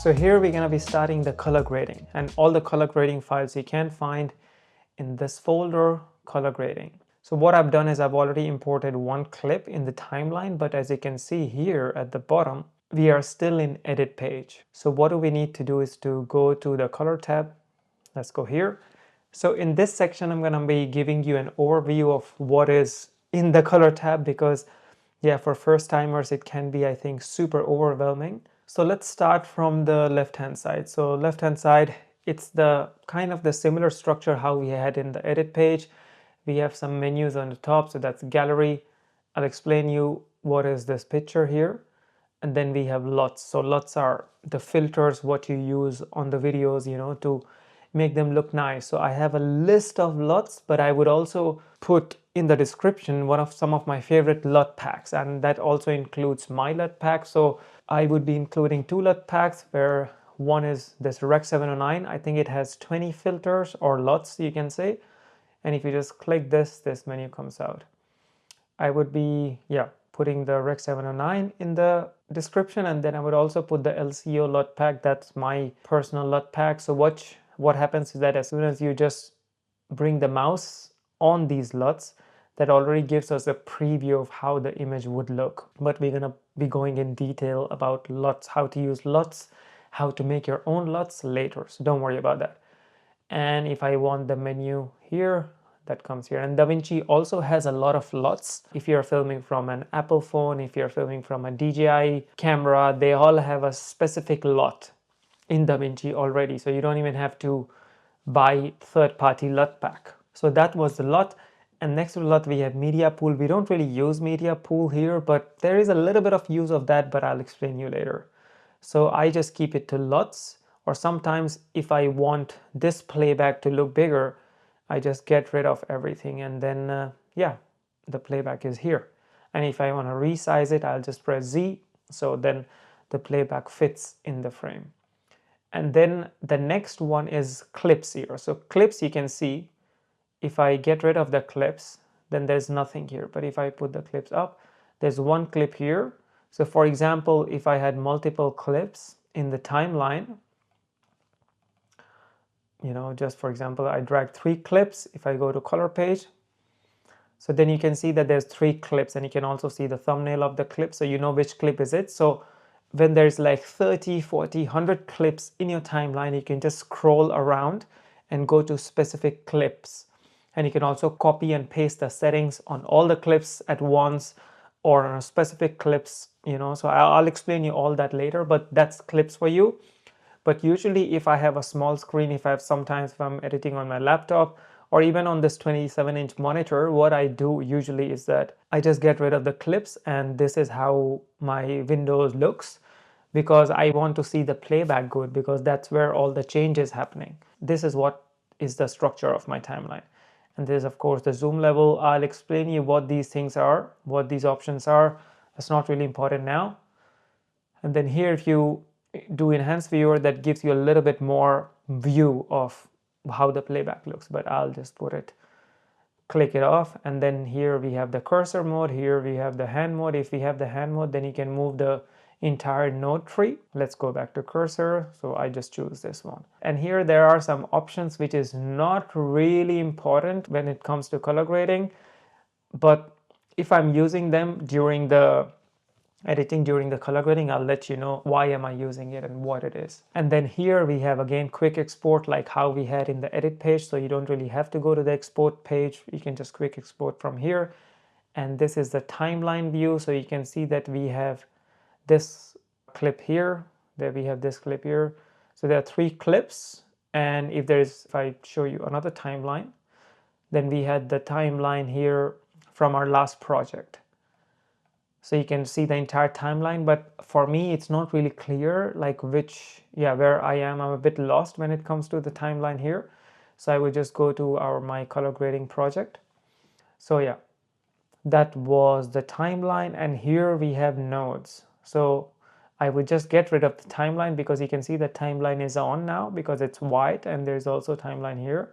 So here we're going to be starting the color grading, and all the color grading files you can find in this folder, color grading. So what I've done is I've already imported one clip in the timeline, but as you can see here at the bottom, we are still in edit page. So what do we need to do is to go to the color tab. Let's go here. So in this section, I'm going to be giving you an overview of what is in the color tab, because yeah, for first timers, it can be, I think, super overwhelming. So let's start from the left-hand side. So left-hand side, it's the kind of the similar structure how we had in the edit page. We have some menus on the top, so that's gallery. I'll explain you what is this picture here. And then we have LUTs. So LUTs are the filters, what you use on the videos, you know, to make them look nice. So I have a list of LUTs, but I would also put in the description some of my favorite LUT packs, and that also includes my LUT pack. So I would be including two LUT packs, where one is this Rec 709. I think it has 20 filters or LUTs, you can say. And if you just click this menu comes out. I would be, putting the Rec 709 in the description, and then I would also put the LCO LUT pack. That's my personal LUT pack. So what happens is that as soon as you just bring the mouse on these LUTs, that already gives us a preview of how the image would look. But we're going to be going in detail about LUTs, how to use LUTs, how to make your own LUTs later. So don't worry about that. And if I want the menu here, that comes here. And DaVinci also has a lot of LUTs. If you're filming from an Apple phone, if you're filming from a DJI camera, they all have a specific LUT in DaVinci already. So you don't even have to buy third-party LUT pack. So that was the LUT. And next to the LUT, we have media pool. We don't really use media pool here, but there is a little bit of use of that, but I'll explain you later. So I just keep it to LUTs, or sometimes if I want this playback to look bigger, I just get rid of everything, and then the playback is here. And if I want to resize it, I'll just press Z, so then the playback fits in the frame. And then the next one is clips here. So clips, you can see, if I get rid of the clips, then there's nothing here. But if I put the clips up, there's one clip here. So for example, if I had multiple clips in the timeline, you know, just for example, I drag 3 clips. If I go to color page, so then you can see that there's 3 clips, and you can also see the thumbnail of the clip, so you know which clip is it. So when there's like 30, 40, 100 clips in your timeline, you can just scroll around and go to specific clips. And you can also copy and paste the settings on all the clips at once, or on specific clips, you know. So I'll explain you all that later, but that's clips for you. But usually if I have a small screen, if I'm editing on my laptop, or even on this 27-inch monitor, what I do usually is that I just get rid of the clips, and this is how my Windows looks, because I want to see the playback good, because that's where all the change is happening. This is what is the structure of my timeline. And this is of course the zoom level. I'll explain you what these things are, what these options are. That's not really important now. And then here, if you do enhanced viewer, that gives you a little bit more view of how the playback looks, but I'll just click it off. And then here we have the cursor mode, here we have the hand mode. If we have the hand mode, then you can move the entire node tree. Let's go back to cursor. So I just choose this one. And here there are some options which is not really important when it comes to color grading, but if I'm using them during the editing, during the color grading, I'll let you know why am I using it and what it is. And then here we have again quick export, like how we had in the edit page. So you don't really have to go to the export page. You can just quick export from here. And this is the timeline view. So you can see that we have this clip here, there we have this clip here. So there are 3 clips. And if I show you another timeline, then we had the timeline here from our last project. So you can see the entire timeline, but for me, it's not really clear, like where I am. I'm a bit lost when it comes to the timeline here. So I would just go to my color grading project. So yeah, that was the timeline, and here we have nodes. So I would just get rid of the timeline, because you can see the timeline is on now because it's white, and there's also timeline here.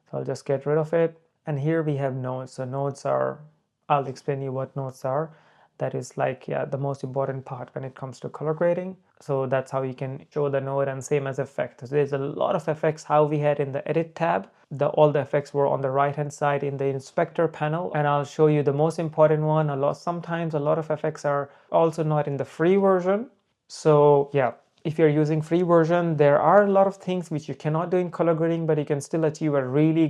So I'll just get rid of it. And here we have nodes. So nodes are, I'll explain you what nodes are. That is like, yeah, the most important part when it comes to color grading. So that's how you can show the node, and same as effect. So there's a lot of effects how we had in the edit tab. All the effects were on the right hand side in the inspector panel, and I'll show you the most important one. Sometimes a lot of effects are also not in the free version. So yeah, if you're using free version, there are a lot of things which you cannot do in color grading, but you can still achieve a really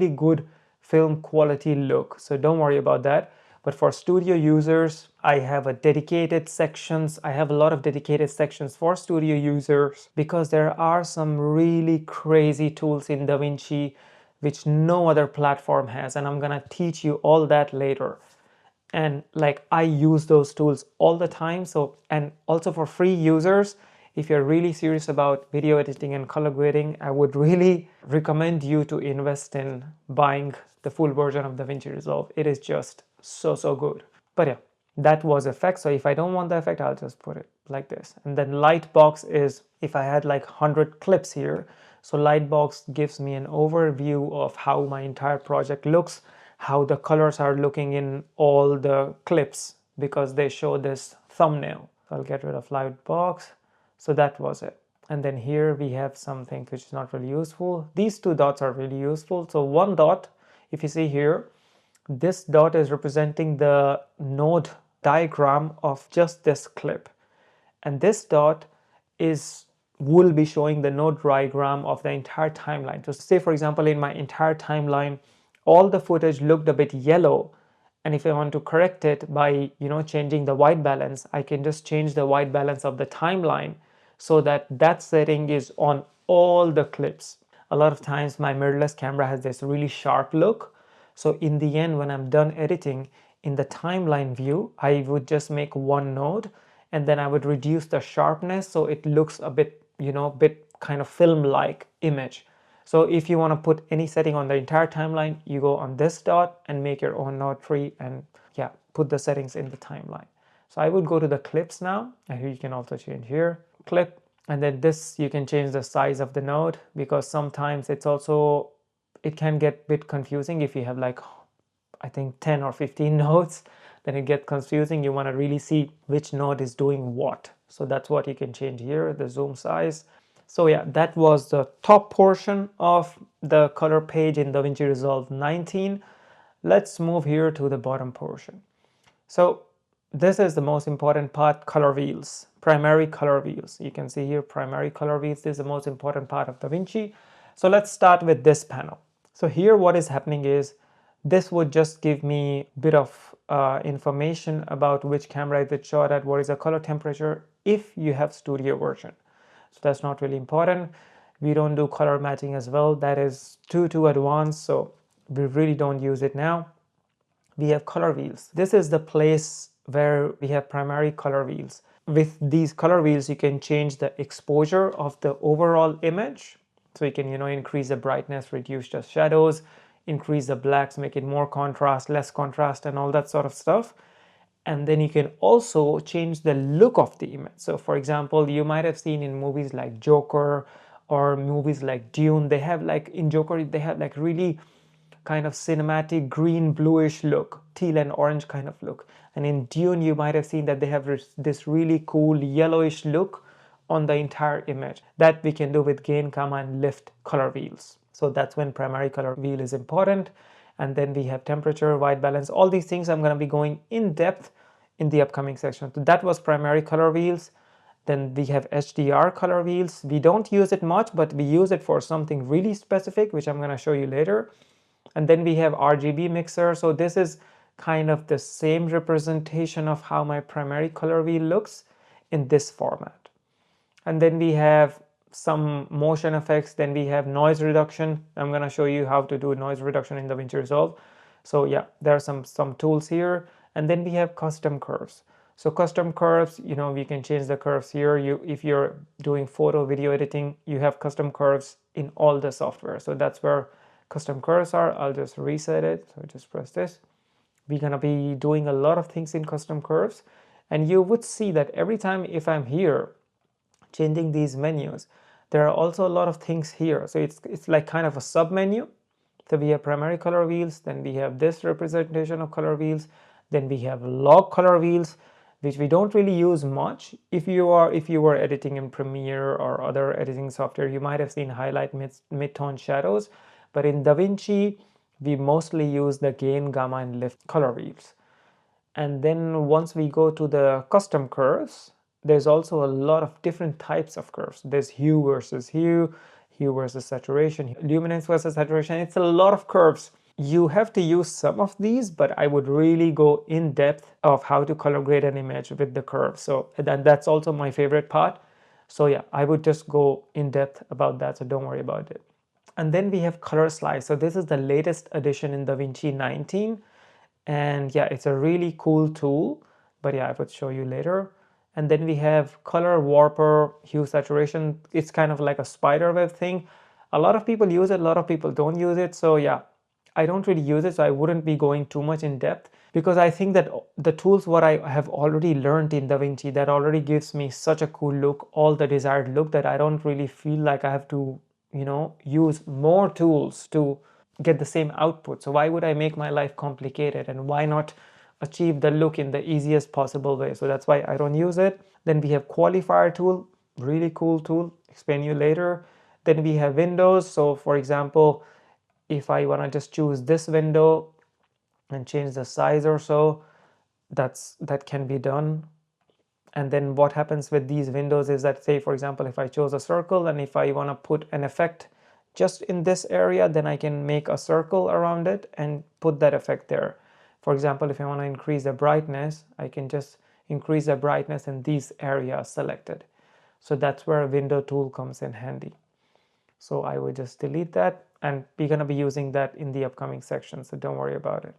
good film quality look. So don't worry about that. But for studio users, I have a dedicated sections. I have a lot of dedicated sections for studio users, because there are some really crazy tools in DaVinci which no other platform has, and I'm gonna teach you all that later. And like, I use those tools all the time. So, and also for free users, if you're really serious about video editing and color grading, I would really recommend you to invest in buying the full version of DaVinci Resolve. It is just so good. But yeah, that was effect. So if I don't want the effect, I'll just put it like this. And then lightbox is, if I had like 100 clips here, so lightbox gives me an overview of how my entire project looks, how the colors are looking in all the clips, because they show this thumbnail. So I'll get rid of lightbox. So that was it. And then here we have something which is not really useful. These two dots are really useful. So one dot, if you see here, this dot is representing the node diagram of just this clip. And this dot will be showing the node diagram of the entire timeline. So say, for example, in my entire timeline, all the footage looked a bit yellow. And if I want to correct it by, changing the white balance, I can just change the white balance of the timeline so that that setting is on all the clips. A lot of times my mirrorless camera has this really sharp look. So in the end, when I'm done editing, in the timeline view, I would just make one node, and then I would reduce the sharpness so it looks a bit, bit kind of film-like image. So if you want to put any setting on the entire timeline, you go on this dot and make your own node tree, and yeah, put the settings in the timeline. So I would go to the clips now, and here you can also change here, clip, and then this, you can change the size of the node, because sometimes it can get a bit confusing if you have like, I think 10 or 15 nodes, then it gets confusing. You want to really see which node is doing what. So that's what you can change here, the zoom size. So yeah, that was the top portion of the color page in DaVinci Resolve 19. Let's move here to the bottom portion. So this is the most important part, color wheels, primary color wheels. You can see here, primary color wheels. This is the most important part of DaVinci. So let's start with this panel. So here what is happening is, this would just give me a bit of information about which camera is it shot at, what is the color temperature, if you have studio version. So that's not really important. We don't do color matching as well. That is too advanced, so we really don't use it now. We have color wheels. This is the place where we have primary color wheels. With these color wheels, you can change the exposure of the overall image. So you can, increase the brightness, reduce the shadows, increase the blacks, make it more contrast, less contrast, and all that sort of stuff. And then you can also change the look of the image. So for example, you might have seen in movies like Joker or movies like Dune, they have like, in Joker, they have like really kind of cinematic green bluish look, teal and orange kind of look. And in Dune, you might have seen that they have this really cool yellowish look on the entire image. That we can do with gain, gamma, and lift color wheels. So that's when primary color wheel is important. And then we have temperature, white balance, all these things I'm going to be going in depth in the upcoming section. So that was primary color wheels. Then we have HDR color wheels. We don't use it much, but we use it for something really specific, which I'm going to show you later. And then we have RGB mixer. So this is kind of the same representation of how my primary color wheel looks in this format. And then we have some motion effects. Then we have noise reduction. I'm going to show you how to do noise reduction in DaVinci Resolve. So yeah, there are some tools here. And then we have custom curves. So custom curves, we can change the curves here. If you're doing photo, video editing, you have custom curves in all the software. So that's where custom curves are. I'll just reset it. So just press this. We're going to be doing a lot of things in custom curves. And you would see that every time if I'm here changing these menus, there are also a lot of things here. So it's like kind of a sub menu. So we have primary color wheels, then we have this representation of color wheels, Then we have log color wheels, which we don't really use much. If you were editing in Premiere or other editing software, you might have seen highlight, mid-tone shadows, but in DaVinci we mostly use the gain, gamma, and lift color wheels. And then once we go to the custom curves, there's also a lot of different types of curves. There's hue versus hue, hue versus saturation, luminance versus saturation. It's a lot of curves. You have to use some of these, but I would really go in depth of how to color grade an image with the curves. So that's also my favorite part. So yeah, I would just go in depth about that, so don't worry about it. And then we have color slice. So this is the latest addition in DaVinci 19. And yeah, it's a really cool tool, but yeah, I would show you later. And then we have color warper, hue saturation. It's kind of like a spider web thing. A lot of people use it, a lot of people don't use it. So yeah, I don't really use it, so I wouldn't be going too much in depth, because I think that the tools what I have already learned in DaVinci, that already gives me such a cool look, all the desired look, that I don't really feel like I have to, use more tools to get the same output. So why would I make my life complicated, and why not achieve the look in the easiest possible way? So that's why I don't use it. Then we have qualifier tool, really cool tool, explain you later. Then we have windows. So for example, if I want to just choose this window and change the size or so, that can be done. And then what happens with these windows is that, say for example, if I chose a circle, and if I want to put an effect just in this area, then I can make a circle around it and put that effect there. For example, if I want to increase the brightness, I can just increase the brightness in these areas selected. So that's where a window tool comes in handy. So I would just delete that, and we're going to be using that in the upcoming section, so don't worry about it.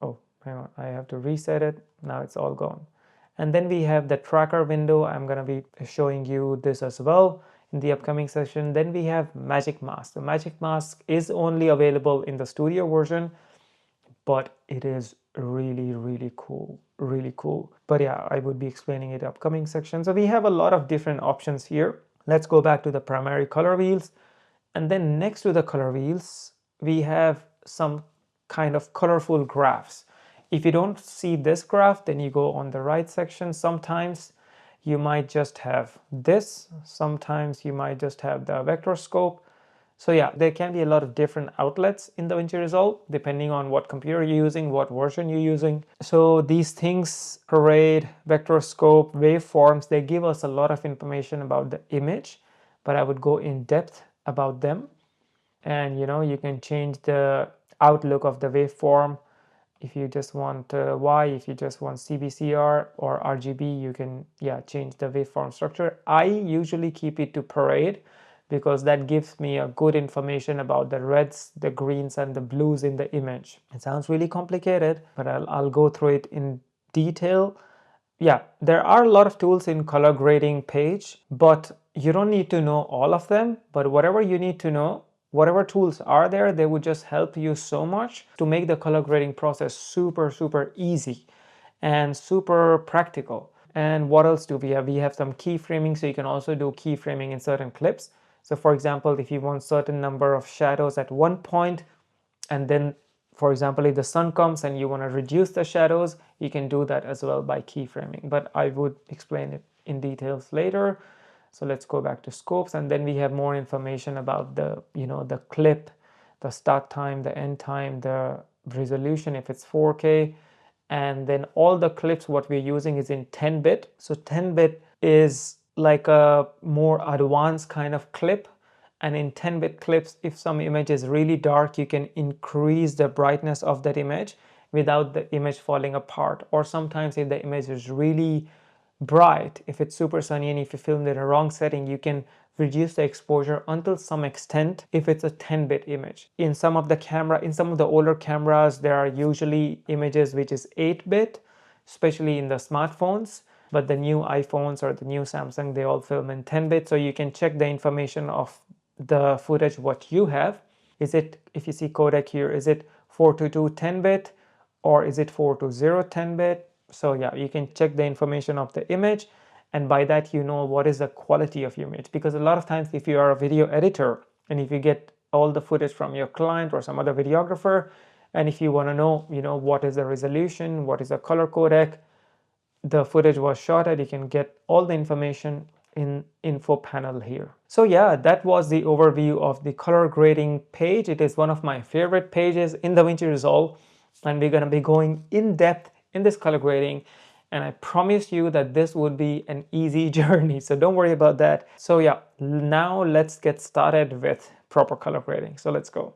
Oh, hang on, I have to reset it. Now it's all gone. And then we have the tracker window. I'm going to be showing you this as well in the upcoming session. Then we have magic mask. The magic mask is only available in the studio version, but it is really cool, really cool. But yeah, I would be explaining it in upcoming section. So we have a lot of different options here. Let's go back to the primary color wheels. And then next to the color wheels, we have some kind of colorful graphs. If you don't see this graph, then you go on the right section. Sometimes you might just have this. Sometimes you might just have the vector scope. So yeah, there can be a lot of different outlets in DaVinci Resolve, depending on what computer you're using, what version you're using. So these things, parade, vector scope, waveforms, they give us a lot of information about the image, but I would go in depth about them. And you can change the outlook of the waveform. If you just want Y, if you just want CBCR or RGB, you can change the waveform structure. I usually keep it to parade, because that gives me a good information about the reds, the greens, and the blues in the image. It sounds really complicated, but I'll go through it in detail. Yeah, there are a lot of tools in color grading page, but you don't need to know all of them. But whatever you need to know, whatever tools are there, they would just help you so much to make the color grading process super easy and super practical. And what else do we have? We have some keyframing, so you can also do keyframing in certain clips. So for example, if you want certain number of shadows at one point, and then for example, if the sun comes and you want to reduce the shadows, you can do that as well by keyframing, but I would explain it in details later. So let's go back to scopes, and then we have more information about the the clip, the start time, the end time, the resolution if it's 4K, and then all the clips what we're using is in 10-bit. So 10-bit is like a more advanced kind of clip, and in 10-bit clips, if some image is really dark, you can increase the brightness of that image without the image falling apart. Or sometimes if the image is really bright, if it's super sunny and if you filmed in a wrong setting, you can reduce the exposure until some extent if it's a 10-bit image. In some of the older cameras, there are usually images which is 8-bit, especially in the smartphones. But the new iPhones or the new Samsung, they all film in 10-bit. So you can check the information of the footage what you have. Is it, if you see codec here, is it 422 10-bit or is it 420 10-bit? So yeah, you can check the information of the image, and by that you know what is the quality of your image. Because a lot of times if you are a video editor and if you get all the footage from your client or some other videographer, And if you want to know, what is the resolution, what is the color codec the footage was shot at, you can get all the information in info panel here. So yeah, that was the overview of the color grading page. It is one of my favorite pages in DaVinci Resolve, and we're going to be going in depth in this color grading, and I promise you that this would be an easy journey, so don't worry about that. So yeah, now let's get started with proper color grading. So let's go.